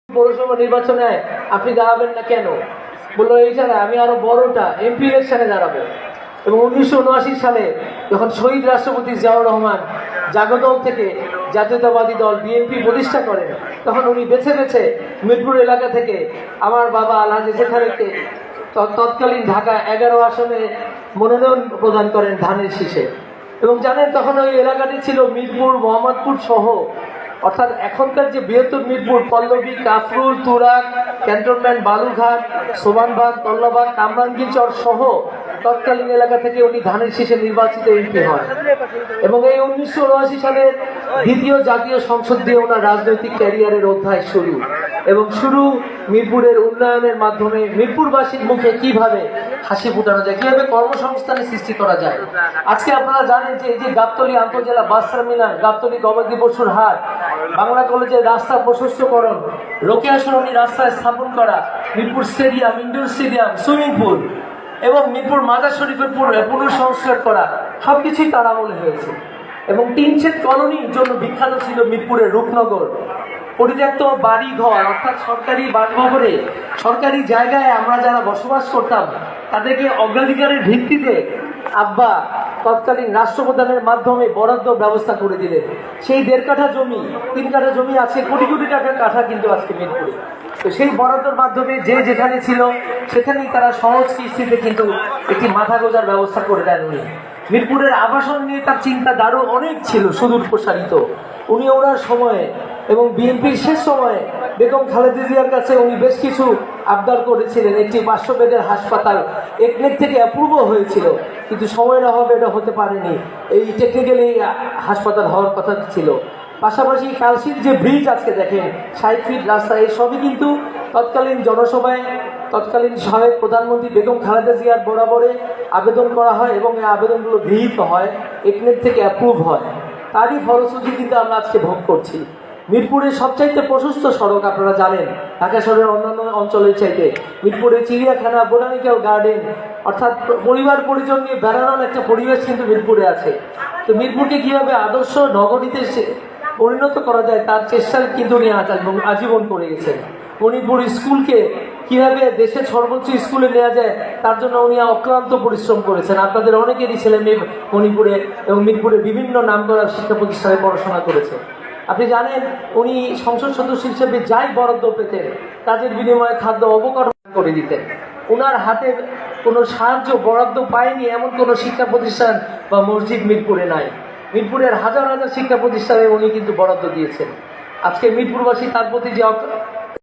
পৌরসভা নির্বাচনে আপনি দাঁড়াবেন না কেন? বললো এই ছাড়া আমি আরো বড়টা এমপি ইলেকশনে দাঁড়াবো। এবং 1979 সালে যখন শহীদ রাষ্ট্রপতি জিয়াউর রহমান জাগদল থেকে জাতীয়তাবাদী দল বিএনপি প্রতিষ্ঠা করেন, তখন উনি বেছে বেছে মিরপুর এলাকা থেকে আমার বাবা আলহাজ এসেখানেকে তৎকালীন ঢাকা 11 আসনে মনোনয়ন প্রদান করেন ধানের শীষে। এবং জানেন তখন ওই এলাকাটি ছিল মিরপুর, মোহাম্মদপুর সহ, অর্থাৎ এখনকার যে বৃহত্তর মিরপুর, পল্লবী, কাফরুল, তুরাগ, ক্যান্টনমেন্ট, বালুঘাট, সোবানবাগ, তল্লাবাগ, কামরাঙ্গীরচর সহ তৎকালীন এলাকা থেকে উনি ধানের শীষে নির্বাচিত এমপি হন। এবং এই 1979 সালের দ্বিতীয় জাতীয় সংসদ দিয়ে ওনার রাজনৈতিক ক্যারিয়ারের অধ্যায় শুরু। এবং শুরু মিরপুরের উন্নয়নের মাধ্যমে মিরপুরবাসীর মুখে কিভাবে হাসি ফুটানো যায়, কিভাবে কর্মসংস্থানের সৃষ্টি করা যায়। আজকে আপনারা জানেন যে এই যে গাবতলী আন্তর্জেলা বাস টার্মিনাল, গাবতলী গবাদি পশুর হাট, বাংলা কলেজের রাস্তা প্রশস্তকরণ, রোকেয়া সরণি রাস্তায় স্থাপন করা, Mirpur stadium, indoor stadium, swimming pool এবং মিরপুর মাজার শরীফের পুনঃসংস্কার করা, সবকিছুই তার আমলে হয়েছে। এবং টিনশেড কলোনির জন্য বিখ্যাত ছিল মিরপুরের রূপনগর। পরিত্যক্ত বাড়ি ঘর, অর্থাৎ সরকারি বাসভবনে, সরকারি জায়গায় আমরা যারা বসবাস করতাম তাদেরকে অগ্রাধিকারের ভিত্তিতে আব্বা তৎকালীন রাষ্ট্রপ্রধানের মাধ্যমে বরাদ্দ ব্যবস্থা করে দিলেন। সেই 1.5 কাঠা জমি, 3 কাঠা জমি আছে, কোটি কোটি টাকার কাঠা কিন্তু আজকে মিরপুরে। তো সেই বরাদ্দের মাধ্যমে যে যেখানে ছিল সেখানেই তারা সহজ কিস্তিতে কিন্তু একটি মাথা গোজার ব্যবস্থা করে দেন উনি। মিরপুরের আবাসন নিয়ে তার চিন্তা দারু অনেক ছিল, সুদূর প্রসারিত। উনি ওনার সময়ে এবং বিএনপির শেষ সময়ে বেগম খালেদা জিয়ার কাছে উনি বেশ কিছু আবদার করেছিলেন। একটি 500 বেডের হাসপাতাল একনেক থেকে অ্যাপ্রুভ হয়েছিল, কিন্তু সময়ের অভাবে এটা হতে পারেনি। এই টেকনিক্যালি হাসপাতাল হওয়ার কথা ছিল। পাশাপাশি কালশির যে ব্রিজ আজকে দেখেন 60 ফিট রাস্তা, এই সবই কিন্তু তৎকালীন জনসভায় তৎকালীন সাবেক প্রধানমন্ত্রী বেগম খালেদা জিয়ার বরাবরে আবেদন করা হয় এবং এই আবেদনগুলো গৃহীত হয়, একনেক থেকে অ্যাপ্রুভ হয়। তারই ফলশ্রুতি কিন্তু আমরা আজকে ভোগ করছি। মিরপুরের সবচাইতে প্রশস্ত সড়ক আপনারা জানেন, ঢাকা শহরের অন্যান্য অঞ্চলের চাইতে। মিরপুরের চিড়িয়াখানা, বোটানিক্যাল গার্ডেন, অর্থাৎ পরিবার পরিজন নিয়ে বেড়ানোর একটা পরিবেশ কিন্তু মিরপুরে আছে। তো মিরপুরকে কিভাবে আদর্শ নগরীতে পরিণত করা যায় তার চেষ্টা কিন্তু উনি আজীবন করে গেছেন। মণিপুর স্কুলকে কিভাবে দেশের সর্বোচ্চ স্কুলে নেওয়া যায় তার জন্য উনি অক্লান্ত পরিশ্রম করেছেন। আপনাদের অনেকেরই ছেলে মেয়ে মণিপুরে এবং মিরপুরে বিভিন্ন নামকরা শিক্ষা প্রতিষ্ঠানে পড়াশোনা করেছে। আপনি জানেন উনি সংসদ সদস্য হিসেবে যাই বরাদ্দ পেতেন কাজের বিনিময়ে খাদ্য অবকাঠামো করে দিতেন। ওনার হাতে কোনো সাহায্য বরাদ্দ পায়নি এমন কোনো শিক্ষা প্রতিষ্ঠান বা মসজিদ মিরপুরে নাই। মিরপুরের হাজার হাজার শিক্ষা প্রতিষ্ঠানে উনি কিন্তু বরাদ্দ দিয়েছেন। আজকে মিরপুরবাসী তার প্রতি যে